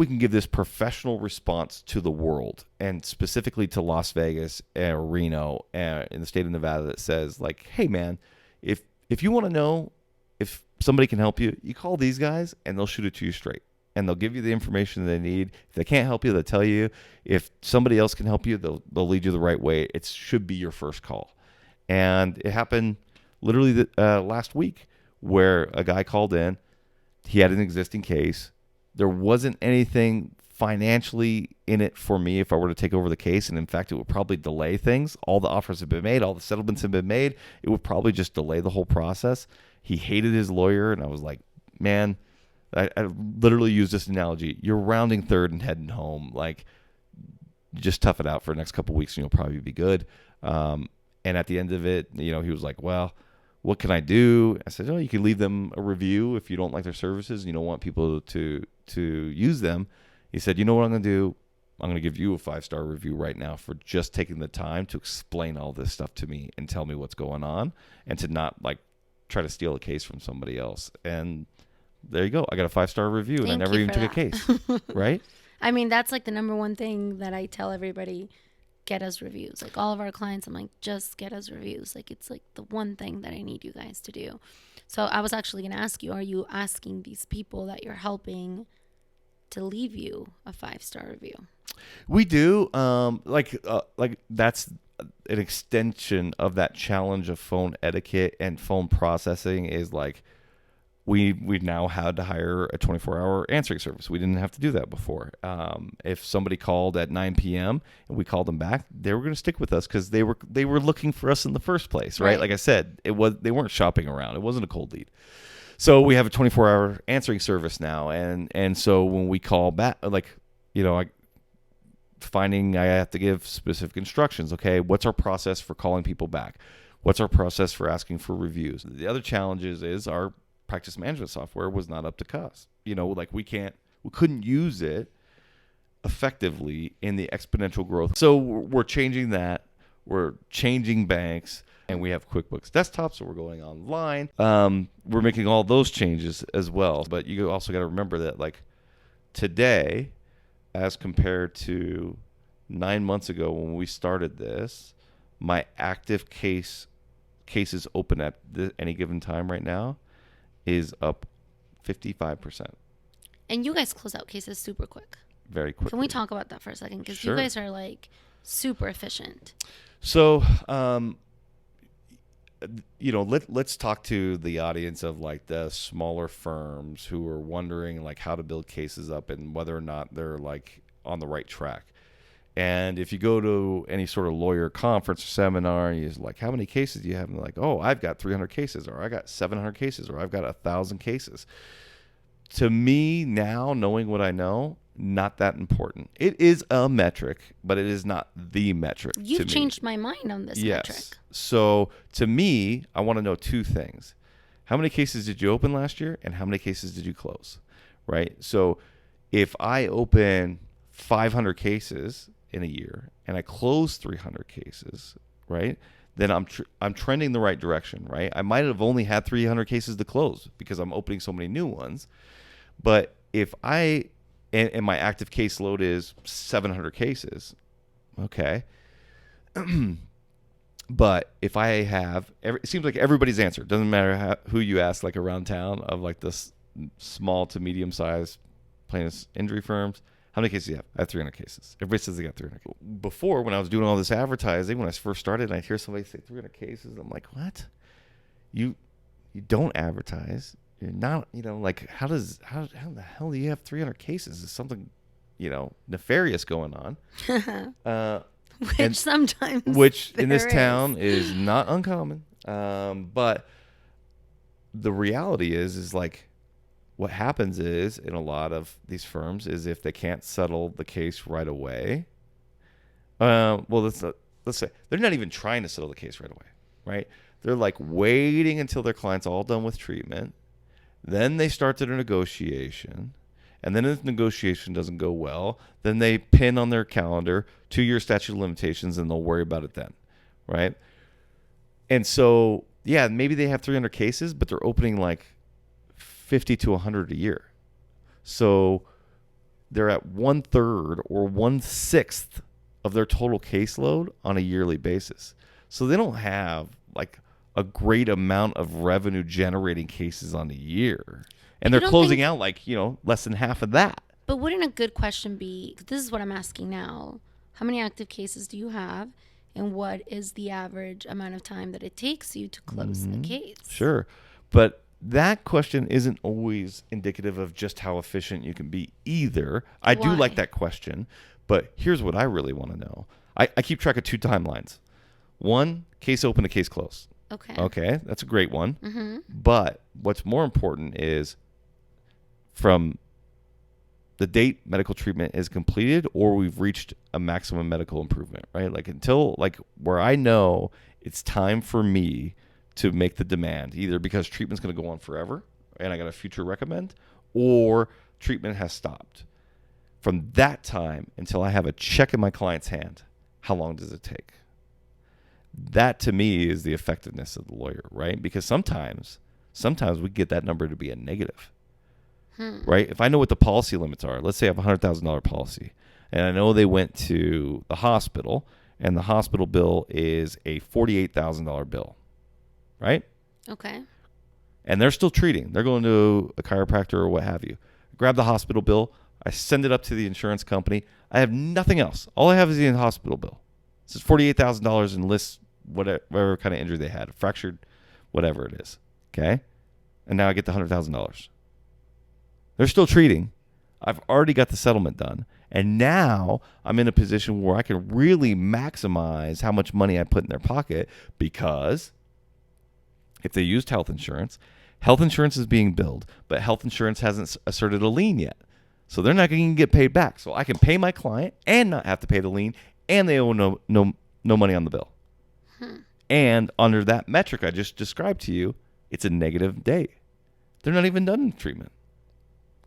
can give this professional response to the world, and specifically to Las Vegas or Reno in the state of Nevada, that says, like, hey man, if you want to know if somebody can help you, you call these guys and they'll shoot it to you straight. And they'll give you the information they need. If they can't help you, they'll tell you. If somebody else can help you, they'll lead you the right way. It should be your first call. And it happened literally last week, where a guy called in. He had an existing case. There wasn't anything financially in it for me if I were to take over the case. And in fact, it would probably delay things. All the offers have been made. All the settlements have been made. It would probably just delay the whole process. He hated his lawyer. And I was like, man, I literally use this analogy. You're rounding third and heading home. Like, just tough it out for the next couple of weeks and you'll probably be good. And at the end of it, he was like, well, what can I do? I said, you can leave them a review if you don't like their services and you don't want people to use them. He said, you know what I'm going to do? I'm going to give you a 5-star review right now for just taking the time to explain all this stuff to me and tell me what's going on, and to not like try to steal a case from somebody else. And there you go. I got a 5-star review. And I never even took a case. Right? I mean, that's like the number one thing that I tell everybody. Get us reviews. Like, all of our clients, I'm like, just get us reviews. Like, it's like the one thing that I need you guys to do. So I was actually going to ask you, are you asking these people that you're helping to leave you a 5-star review? We do. Like that's an extension of that challenge of phone etiquette and phone processing, is like, we now had to hire a 24-hour answering service. We didn't have to do that before. If somebody called at 9 p.m. and we called them back, they were going to stick with us because they were looking for us in the first place, right? Like I said, they weren't shopping around. It wasn't a cold lead. So we have a 24-hour answering service now, and so when we call back, like, I have to give specific instructions. Okay, what's our process for calling people back? What's our process for asking for reviews? The other challenges is our practice management software was not up to cuss. Like we couldn't use it effectively in the exponential growth. So we're changing that. We're changing banks, and we have QuickBooks Desktop, so we're going online. We're making all those changes as well. But you also got to remember that, like, today, as compared to 9 months ago when we started this, my active cases open at any given time right now is up 55%. And you guys close out cases super quick. Very quick. Can we talk about that for a second? Because Sure. You guys are like super efficient. So, let's talk to the audience of like the smaller firms who are wondering like how to build cases up and whether or not they're like on the right track. And if you go to any sort of lawyer conference or seminar, and you're like, how many cases do you have? And they're like, oh, I've got 300 cases, or I got 700 cases, or I've got 1,000 cases. To me now, knowing what I know, not that important. It is a metric, but it is not the metric. You've changed my mind on this metric. So to me, I want to know two things. How many cases did you open last year, and how many cases did you close? Right? So if I open 500 cases in a year and I close 300 cases, right, then I'm trending the right direction, right? I might have only had 300 cases to close because I'm opening so many new ones. But if and my active caseload is 700 cases, okay. But if I have, it seems like everybody's answer, doesn't matter who you ask, like around town, of like this small to medium sized plaintiff's injury firms, how many cases do you have? I have 300 cases. Everybody says they got 300. Before, when I was doing all this advertising, when I first started, and I hear somebody say 300 cases, I'm like, what? You don't advertise. You're not, like, how the hell do you have 300 cases? Is something, nefarious going on? Which in this town is not uncommon. But the reality is like, what happens is in a lot of these firms is if they can't settle the case right away, let's say they're not even trying to settle the case right away, right? They're like waiting until their client's all done with treatment. Then they start their negotiation. And then if the negotiation doesn't go well, then they pin on their calendar 2-year statute of limitations, and they'll worry about it then, right? And so, yeah, maybe they have 300 cases, but they're opening like 50 to 100 a year. So they're at 1/3 or 1/6 of their total caseload on a yearly basis. So they don't have like a great amount of revenue generating cases on a year. And they're closing out like, less than half of that. But wouldn't a good question be, this is what I'm asking now, how many active cases do you have? And what is the average amount of time that it takes you to close the case? Sure. But that question isn't always indicative of just how efficient you can be either. I do like that question, but here's what I really want to know. I keep track of 2 timelines. 1, case open to case close. Okay, that's a great one. Mm-hmm. But what's more important is from the date medical treatment is completed or we've reached a maximum medical improvement, right? Like until like where I know it's time for me to make the demand, either because treatment's going to go on forever and I got a future recommend, or treatment has stopped. From that time until I have a check in my client's hand, how long does it take? That to me is the effectiveness of the lawyer, right? Because sometimes we get that number to be a negative, right? If I know what the policy limits are, let's say I have a $100,000 policy and I know they went to the hospital and the hospital bill is a $48,000 bill, right? Okay. And they're still treating. They're going to a chiropractor or what have you. Grab the hospital bill. I send it up to the insurance company. I have nothing else. All I have is the hospital bill. This is $48,000 and lists whatever kind of injury they had, fractured, whatever it is. Okay? And now I get the $100,000. They're still treating. I've already got the settlement done. And now I'm in a position where I can really maximize how much money I put in their pocket, because if they used health insurance is being billed, but health insurance hasn't asserted a lien yet. So they're not going to get paid back. So I can pay my client and not have to pay the lien, and they owe no money on the bill. And under that metric I just described to you, it's a negative day. They're not even done in treatment.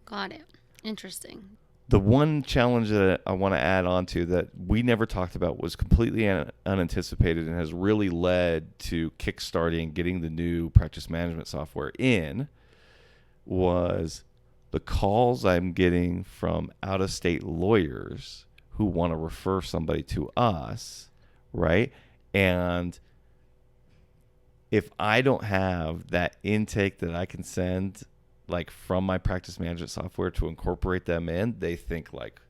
Got it. Interesting. The one challenge that I want to add on to that we never talked about was completely unanticipated and has really led to kickstarting getting the new practice management software in, was the calls I'm getting from out-of-state lawyers who want to refer somebody to us, right? And if I don't have that intake that I can send like from my practice management software to incorporate them in, they think like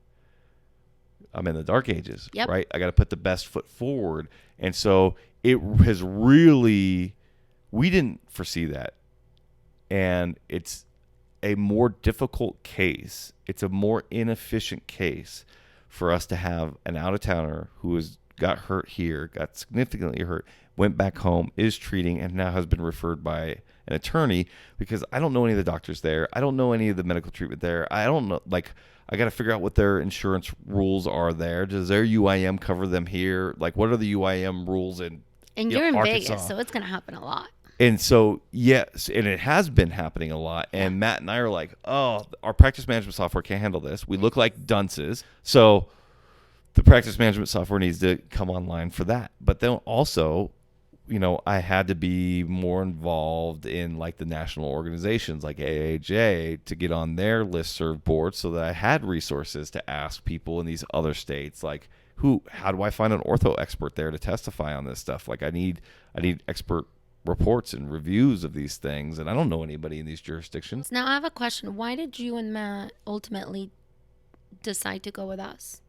I'm in the dark ages, right? I got to put the best foot forward. And so it has really, we didn't foresee that. And it's a more difficult case. It's a more inefficient case for us to have an out-of-towner who got hurt here, got significantly hurt, went back home, is treating, and now has been referred by an attorney, because I don't know any of the doctors there. I don't know any of the medical treatment there. I don't know, like, I got to figure out what their insurance rules are there. Does their UIM cover them here? Like, what are the UIM rules in And you're in Arkansas? Vegas, so it's going to happen a lot. And so, yes, and it has been happening a lot. And Matt and I are like, oh, our practice management software can't handle this. We look like dunces. So the practice management software needs to come online for that. But then also, I had to be more involved in like the national organizations like AAJ to get on their listserv board, so that I had resources to ask people in these other states, like, how do I find an ortho expert there to testify on this stuff? Like I need expert reports and reviews of these things, and I don't know anybody in these jurisdictions. Now I have a question. Why did you and Matt ultimately decide to go with us?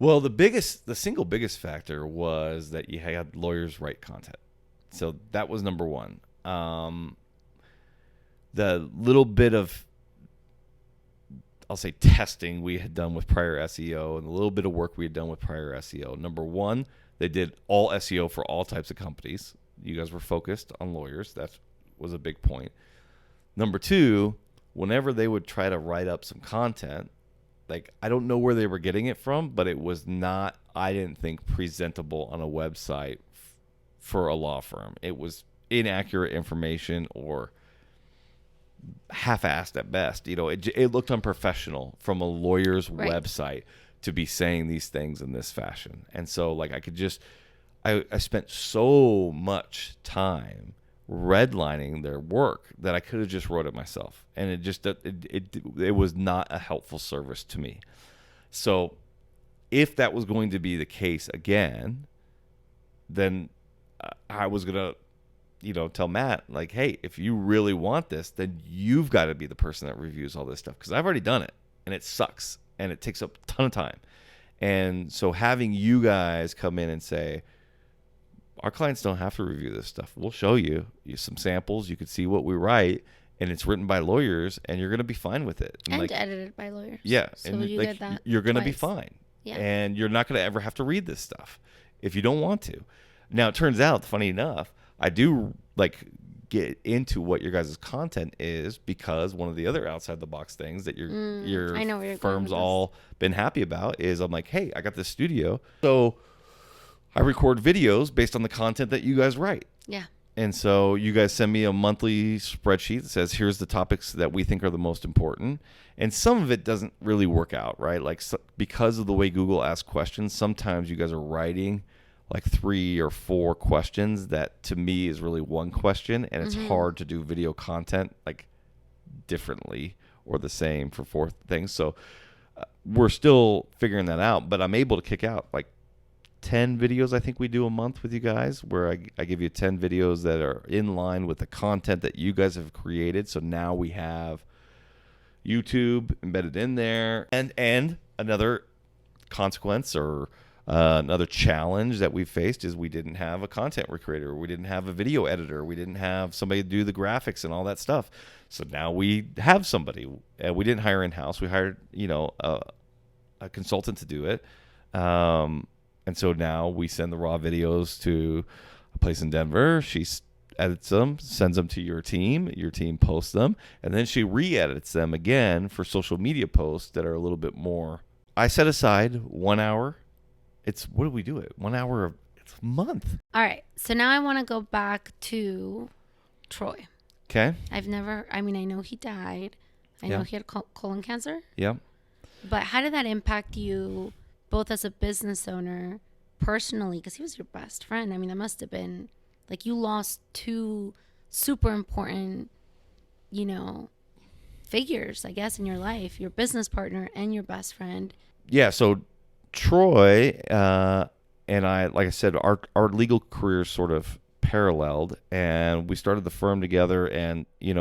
Well, the single biggest factor was that you had lawyers write content. So that was number one. The little bit of, I'll say, testing we had done with prior SEO and the little bit of work we had done with prior SEO. Number one, they did all SEO for all types of companies. You guys were focused on lawyers. That was a big point. Number two, whenever they would try to write up some content, like, I don't know where they were getting it from, but it was not, I didn't think, presentable on a website for a law firm. It was inaccurate information or half-assed at best. It looked unprofessional from a lawyer's website to be saying these things in this fashion. And so like I spent so much time redlining their work that I could have just wrote it myself. And it was not a helpful service to me. So if that was going to be the case again, then I was going to, tell Matt, like, hey, if you really want this, then you've got to be the person that reviews all this stuff. Because I've already done it, and it sucks, and it takes up a ton of time. And so having you guys come in and say, our clients don't have to review this stuff. We'll show you some samples. You can see what we write, and it's written by lawyers, and you're going to be fine with it. And edited by lawyers. Yeah. So and you did that you're going to be fine. Yeah. And you're not going to ever have to read this stuff if you don't want to. Now, it turns out, funny enough, I do get into what your guys' content is, because one of the other outside the box things that your firm's all been happy about is I'm like, hey, I got this studio. So I record videos based on the content that you guys write. Yeah. And so you guys send me a monthly spreadsheet that says, here's the topics that we think are the most important. And some of it doesn't really work out, right? Like, because of the way Google asks questions, sometimes you guys are writing like 3 or 4 questions that to me is really one question. And it's hard to do video content like differently or the same for 4 things. So we're still figuring that out, but I'm able to kick out like 10 videos. I think we do a month with you guys, where I give you 10 videos that are in line with the content that you guys have created. So now we have YouTube embedded in there, and another consequence or another challenge that we faced is we didn't have a content creator, we didn't have a video editor, we didn't have somebody to do the graphics and all that stuff. So now we have somebody. We didn't hire in-house. We hired a consultant to do it. And so now we send the raw videos to a place in Denver. She edits them, sends them to your team posts them, and then she re-edits them again for social media posts that are a little bit more. I set aside 1 hour. What do we do it? 1 hour, it's a month. All right. So now I want to go back to Troy. Okay. I know he died. I know he had colon cancer. Yeah. But how did that impact you both as a business owner, personally? Because he was your best friend. I mean, that must have been like you lost 2 super important, figures, I guess, in your life, your business partner and your best friend. Yeah. So Troy and I, like I said, our legal careers sort of paralleled, and we started the firm together. And we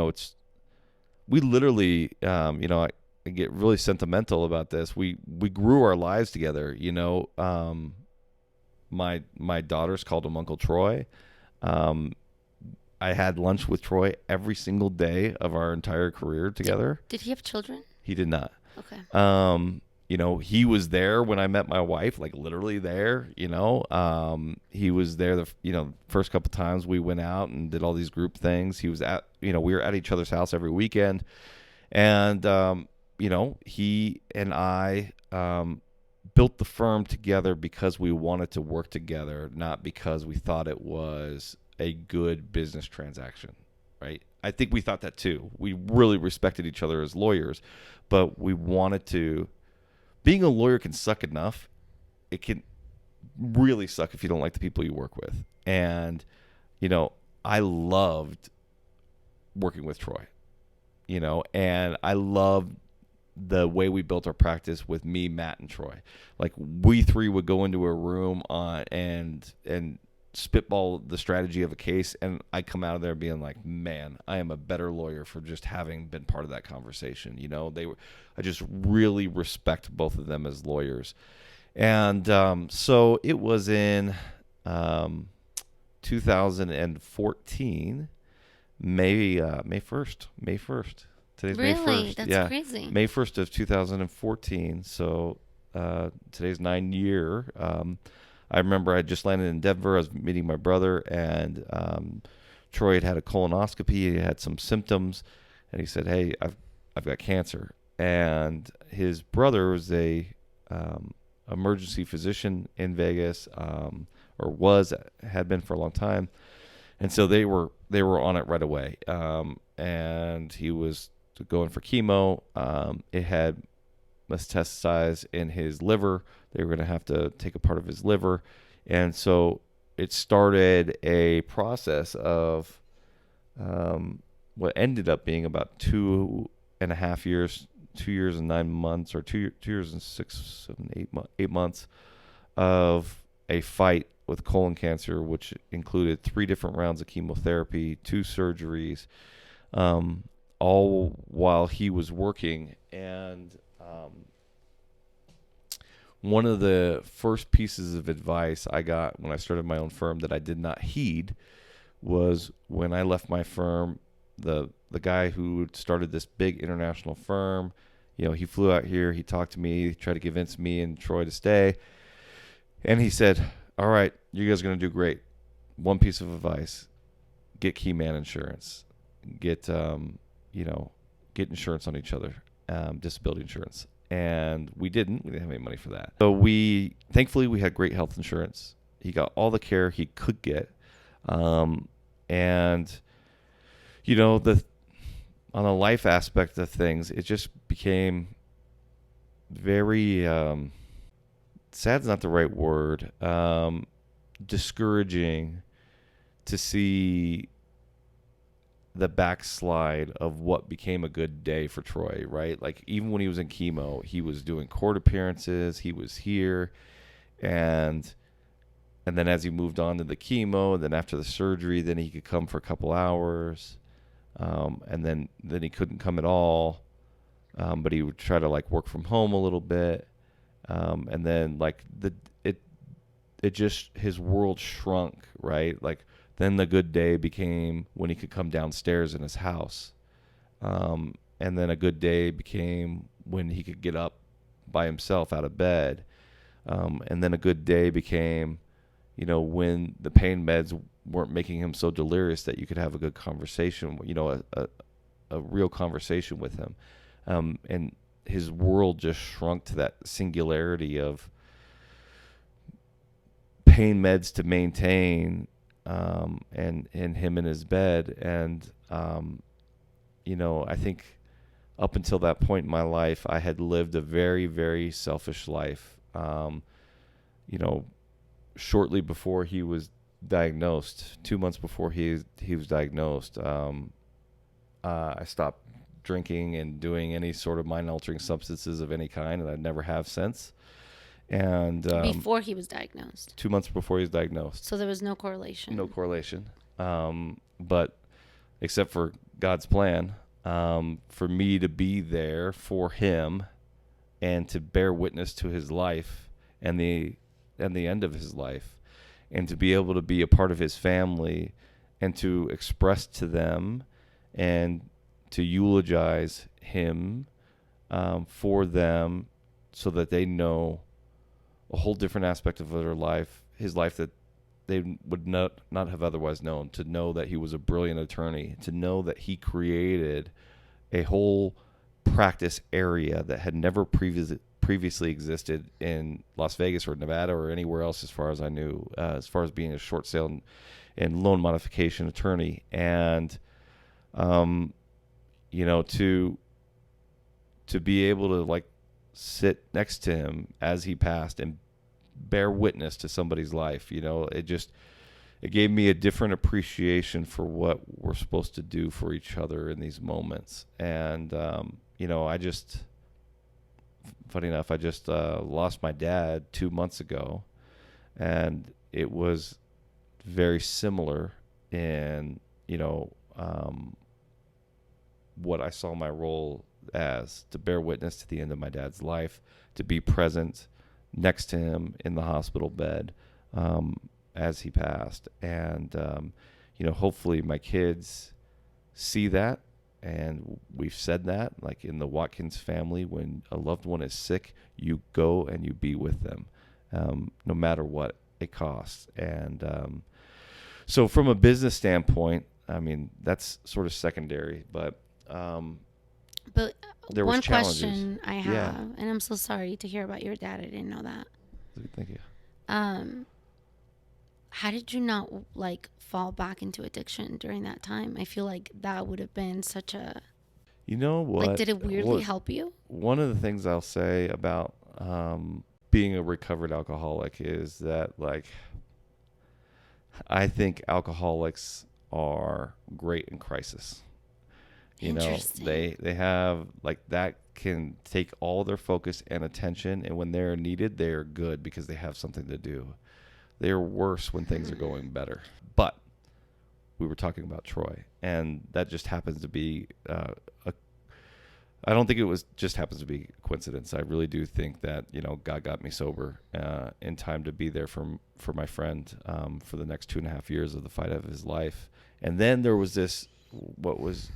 literally, I get really sentimental about this. We grew our lives together. My daughters called him Uncle Troy. I had lunch with Troy every single day of our entire career together. Did he have children? He did not. Okay. He was there when I met my wife, like literally there. He was there the first couple times we went out and did all these group things. He was we were at each other's house every weekend, and he and I built the firm together because we wanted to work together, not because we thought it was a good business transaction, right? I think we thought that too. We really respected each other as lawyers, but we wanted to. Being a lawyer can suck enough. It can really suck if you don't like the people you work with. And, I loved working with Troy, and I loved the way we built our practice with me, Matt, and Troy. Like, we 3 would go into a room and spitball the strategy of a case, and I come out of there being like, man, I am a better lawyer for just having been part of that conversation. I just really respect both of them as lawyers. And so it was in 2014, May 1st. Today's really? May 1st. That's crazy. May 1st of 2014. So today's 9 year. I remember I just landed in Denver. I was meeting my brother, and Troy had a colonoscopy. He had some symptoms, and he said, "Hey, I've got cancer." And his brother was a emergency physician in Vegas, or had been for a long time, and so they were on it right away. And he was going for chemo. It had metastasized in his liver. They were going to have to take a part of his liver, and so it started a process of what ended up being about 2.5 years, 2 years and 9 months, or 2 years and 8 months of a fight with colon cancer, which included 3 different rounds of chemotherapy, 2 surgeries, all while he was working. And one of the first pieces of advice I got when I started my own firm that I did not heed was when I left my firm, the guy who started this big international firm, he flew out here, he talked to me, tried to convince me and Troy to stay. And he said, all right, you guys are going to do great. One piece of advice: get key man insurance. Get insurance on each other, disability insurance. And we didn't have any money for that. So thankfully we had great health insurance. He got all the care he could get. And on the life aspect of things, it just became very, sad's not the right word, discouraging to see the backslide of what became a good day for Troy, right? Like, even when he was in chemo, he was doing court appearances, he was here, and then as he moved on to the chemo, and then after the surgery, then he could come for a couple hours, and then he couldn't come at all, but he would try to work from home a little bit, and then it just, his world shrunk, right? Then the good day became when he could come downstairs in his house. And then a good day became when he could get up by himself out of bed. And then a good day became, when the pain meds weren't making him so delirious that you could have a good conversation, a real conversation with him. And his world just shrunk to that singularity of pain meds to maintain, and him in his bed. And, I think up until that point in my life, I had lived a very, very selfish life. Shortly before he was diagnosed, 2 months before he was diagnosed, I stopped drinking and doing any sort of mind-altering substances of any kind, and I never have since. And before he was diagnosed, 2 months before he was diagnosed. So there was no correlation. No correlation. But except for God's plan, for me to be there for him and to bear witness to his life and the end of his life, and to be able to be a part of his family and to express to them and to eulogize him for them, so that they know a whole different aspect of their life, his life, that they would not have otherwise known. To know that he was a brilliant attorney, to know that he created a whole practice area that had never previously existed in Las Vegas or Nevada or anywhere else, as far as I knew, as far as being a short sale and loan modification attorney. And to be able to sit next to him as he passed and bear witness to somebody's life, it gave me a different appreciation for what we're supposed to do for each other in these moments. And funny enough, I just lost my dad 2 months ago, and it was very similar in what I saw my role as, to bear witness to the end of my dad's life, to be present next to him in the hospital bed as he passed. And hopefully my kids see that. And we've said that, in the Watkins family, when a loved one is sick, you go and you be with them, no matter what it costs. And so from a business standpoint, that's sort of secondary, but there was one challenges. Question I have, and I'm so sorry to hear about your dad. I didn't know that. Thank you. How did you not like fall back into addiction during that time? I feel like that would have been such a You know like. what? Did it weirdly help you? One of the things I'll say about being a recovered alcoholic is that, like, I think alcoholics are great in crisis. You know, Interesting. they have, like, that can take all their focus and attention, and when they're needed, they are good because they have something to do. They are worse when things are going better. But we were talking about Troy, and that just happens to be a. I don't think it was just happens to be a coincidence. I really do think that, you know, God got me sober in time to be there for my friend for the next 2.5 years of the fight of his life. And then there was this. What was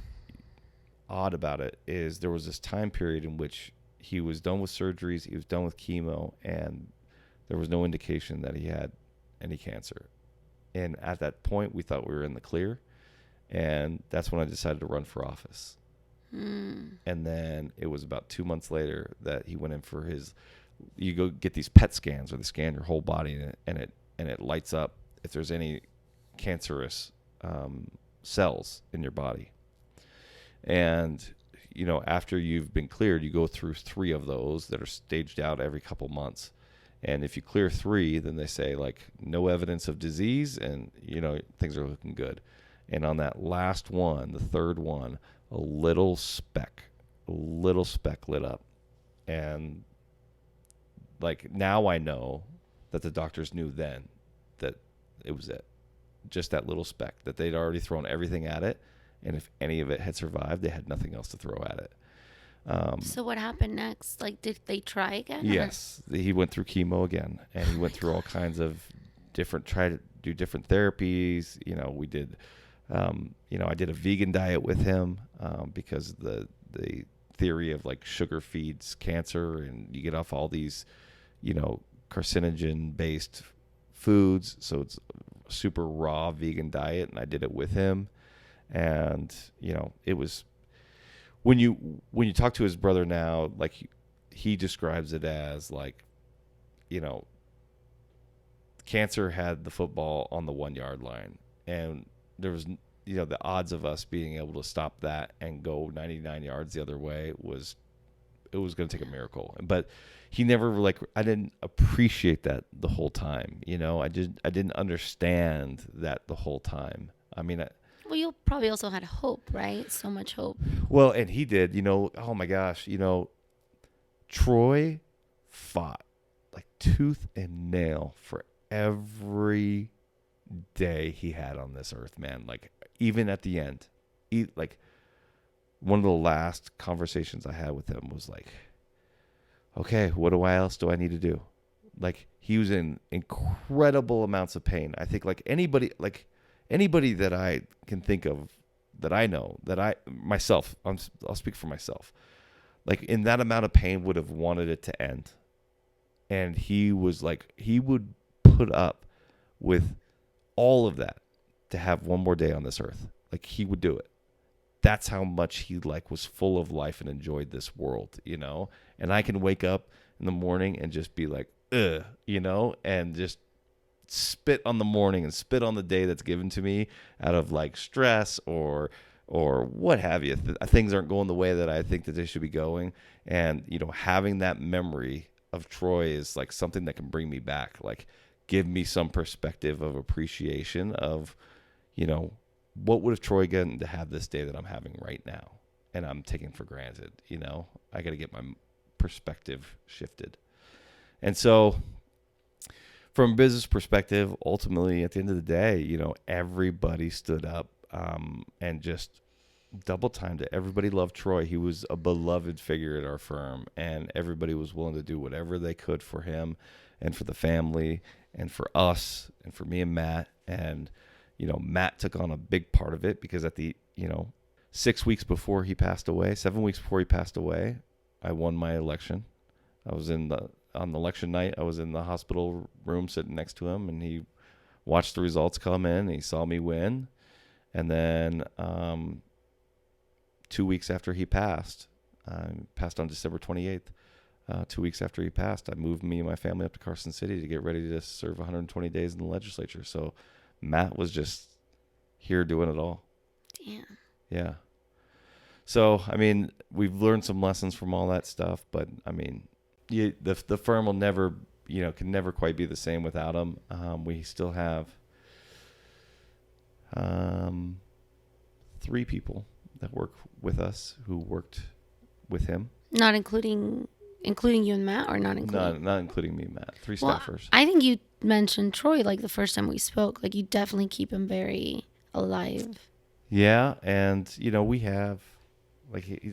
odd about it is there was this time period in which he was done with surgeries, he was done with chemo, and there was no indication that he had any cancer. And at that point, we thought we were in the clear, and that's when I decided to run for office. Mm. And then it was about 2 months later that he went in for his. You go get these PET scans where they scan your whole body, and it lights up if there's any cancerous cells in your body. And, you know, after you've been cleared, you go through 3 of those that are staged out every couple months. And if you clear 3, then they say, like, no evidence of disease, and, you know, things are looking good. And on that last one, the third one, a little speck lit up. And, like, now I know that the doctors knew then that it was it. Just that little speck, that they'd already thrown everything at it. And if any of it had survived, they had nothing else to throw at it. So what happened next? Like, did they try again? Yes, he went through chemo again, and he went through all kinds of try to do different therapies. You know, we did, you know, I did a vegan diet with him because the theory of, like, sugar feeds cancer, and you get off all these, you know, carcinogen based foods. So it's a super raw vegan diet, and I did it with him. And, you know, it was when you talk to his brother now, like, he describes it as, like, you know, cancer had the football on the 1 yard line, and there was, you know, the odds of us being able to stop that and go 99 yards the other way was going to take a miracle. But he never, like, I didn't appreciate that the whole time. You know, I didn't understand that the whole time. I mean, Well, you probably also had hope, right? So much hope. well, and he did, you know, oh my gosh, you know, Troy fought like tooth and nail for every day he had on this earth, man. Like, even at the end, like, one of the last conversations I had with him was like, okay, what else do I need to do? Like, he was in incredible amounts of pain. I think, like, anybody that I can think of, that I know, that I'll speak for myself, like, in that amount of pain would have wanted it to end. And he was like, he would put up with all of that to have one more day on this earth. Like, he would do it. That's how much he, like, was full of life and enjoyed this world, you know? And I can wake up in the morning and just be like, ugh, you know, and just spit on the morning and spit on the day that's given to me out of, like, stress or what have you. Things aren't going the way that I think that they should be going. And, you know, having that memory of Troy is, like, something that can bring me back, like, give me some perspective of appreciation of, you know, what would have Troy gotten to have this day that I'm having right now, and I'm taking for granted. You know, I got to get my perspective shifted. And so, from a business perspective, ultimately, at the end of the day, you know, everybody stood up and just double timed it. Everybody loved Troy. He was a beloved figure at our firm, and everybody was willing to do whatever they could for him and for the family and for us and for me and Matt. And, you know, Matt took on a big part of it because at the, you know, 7 weeks before he passed away, I won my election. I was on election night, I was in the hospital room sitting next to him, and he watched the results come in. He saw me win. And then 2 weeks after he passed on December 28th, 2 weeks after he passed, I moved me and my family up to Carson City to get ready to serve 120 days in the legislature. So Matt was just here doing it all. Damn. Yeah. So, I mean, we've learned some lessons from all that stuff, but I mean, the firm will never, can never quite be the same without him. We still have 3 people that work with us who worked with him. Not including you and Matt, or not including? Not including me and Matt. 3 staffers. I think you mentioned Troy like the first time we spoke. Like, you definitely keep him very alive. Yeah, and we have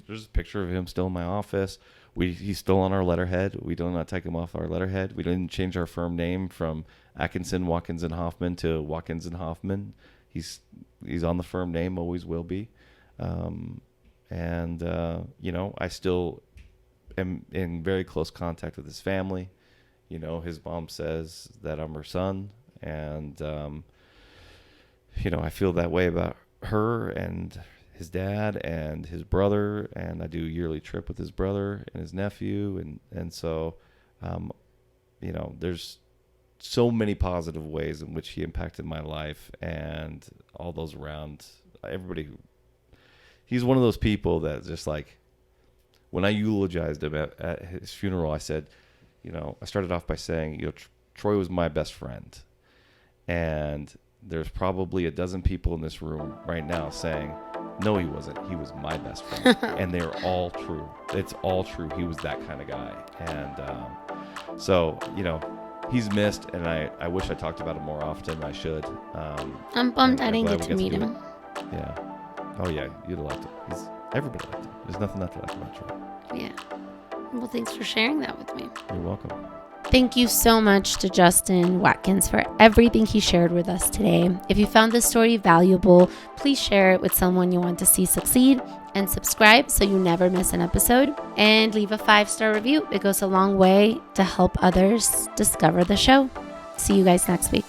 there's a picture of him still in my office. He's still on our letterhead. We do not take him off our letterhead. We didn't change our firm name from Atkinson, Watkins and Hoffman to Watkins and Hoffman. He's on the firm name, always will be. I still am in very close contact with his family. His mom says that I'm her son, and I feel that way about her and his dad and his brother, and I do a yearly trip with his brother and his nephew, and so there's so many positive ways in which he impacted my life and all those around everybody. He's one of those people that just like, when I eulogized him at his funeral, I said, I started off by saying, Troy was my best friend, and there's probably a dozen people in this room right now saying, no, he wasn't. He was my best friend. And they're all true. It's all true. He was that kind of guy. And so, he's missed, and I wish I talked about him more often. I should. I'm bummed I didn't get to meet him. Yeah. Oh, yeah. You'd have liked him. Everybody liked him. There's nothing not to like about Troy. Yeah. Well, thanks for sharing that with me. You're welcome. Thank you so much to Justin Watkins for everything he shared with us today. If you found this story valuable, please share it with someone you want to see succeed, and subscribe so you never miss an episode, and leave a 5-star review. It goes a long way to help others discover the show. See you guys next week.